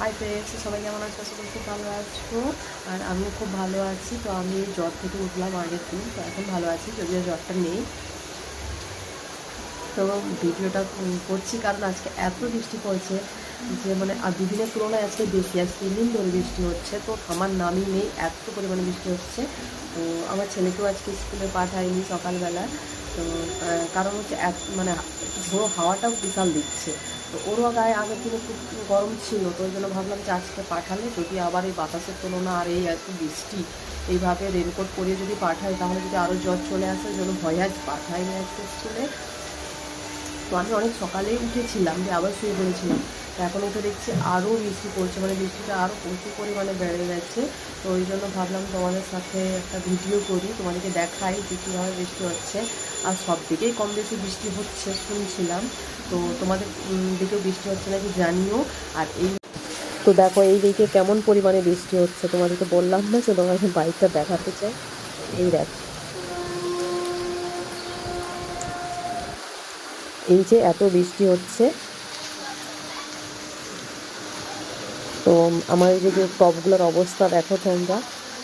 Hi friends, সবাই কেমন আছো? আশা করি খুব ভালো আছো। আর আমিও খুব ভালো আছি। তো আমি জ্বর থেকে উঠলাম আগের দিন, তো এখন ভালো আছি, যদিও জ্বরটা নেই। তো ভিডিওটা করছি কারণ আজকে এত বৃষ্টি পড়ছে যে মানে আর দুদিনের তুলনায় আজকে বেশি। আজ 3 দিন ধরে বৃষ্টি হচ্ছে, তো থামার নামই নেই, এত পরিমাণে বৃষ্টি হচ্ছে। তো আমার ছেলেকেও আজকে স্কুলে পাঠাইনি সকালবেলা। তো কারণ হচ্ছে মানে ঝোড়ো হাওয়াটাও বিশাল দিচ্ছে। তো ওরও গায়ে আগের দিনে খুব গরম ছিল, তো ওই জন্য ভাবলাম যে আজকে পাঠালে যদি আবার এই বাতাসের তুলনা আর এই এত বৃষ্টি এইভাবে রেনকোট পরিয়ে যদি পাঠাই তাহলে যদি আরও জ্বর চলে আসে, ওই জন্য ভয়ে আজ পাঠাইনি আজকে স্কুলে। তো আমি অনেক সকালেই উঠেছিলাম, যে আবার শুয়ে পড়েছিলাম। তো এখন উঠে দেখছি আরও বৃষ্টি পড়ছে, মানে বৃষ্টিটা আরও প্রচুর পরিমাণে বেড়ে গেছে। তো ওই জন্য ভাবলাম তোমাদের সাথে একটা ভিডিও করি, তোমাদেরকে দেখাই যে কীভাবে বৃষ্টি হচ্ছে। আর সব দিকেই কম বেশি বৃষ্টি হচ্ছে শুনছিলাম। তো তোমাদের দিকেও বৃষ্টি হচ্ছে নাকি জানিও। আর এই তো দেখো এই দিকে কেমন পরিমাণে বৃষ্টি হচ্ছে, তোমাদেরকে বললাম না যে তোমাকে বাইকটা দেখাতে চাই। এই দেখো, এই যে এত বৃষ্টি হচ্ছে। তো আমার এই যে টবগুলোর অবস্থা দেখো তোমরা।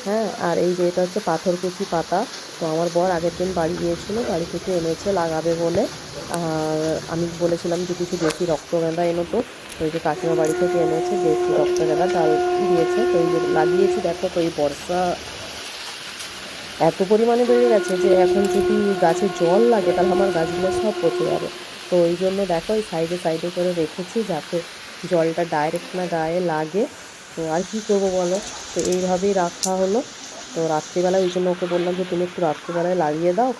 হ্যাঁ, আর এই যে এটা হচ্ছে পাথরকুচি পাতা। তো আমার বর আগের দিন বাড়ি গিয়েছিলো, বাড়ি থেকে এনেছে লাগাবে বলে। আর আমি বলেছিলাম যে কিছু দেশি রক্তগেঁদা এনো। তো ওই যে কাকিমা বাড়ি থেকে এনেছে দেশি রক্তগেঁদা, ডাল দিয়েছে। তো এই যে লাগিয়েছি দেখো। তো এই বর্ষা এত পরিমাণে বেড়ে গেছে যে এখন যদি গাছে জল লাগে তাহলে আমার গাছগুলো সব পচে যাবে। তো ওই জন্য দেখো এই সাইডে সাইডে করে রেখেছি যাতে জলটা ডাইরেক্ট না গায়ে লাগে। তো আর কি করবো বলো, তো এইভাবেই রাখা হলো। তো রাত্রিবেলায় ওই জন্য ওকে বললাম যে তুমি একটু রাত্রিবেলায় লাগিয়ে দাও।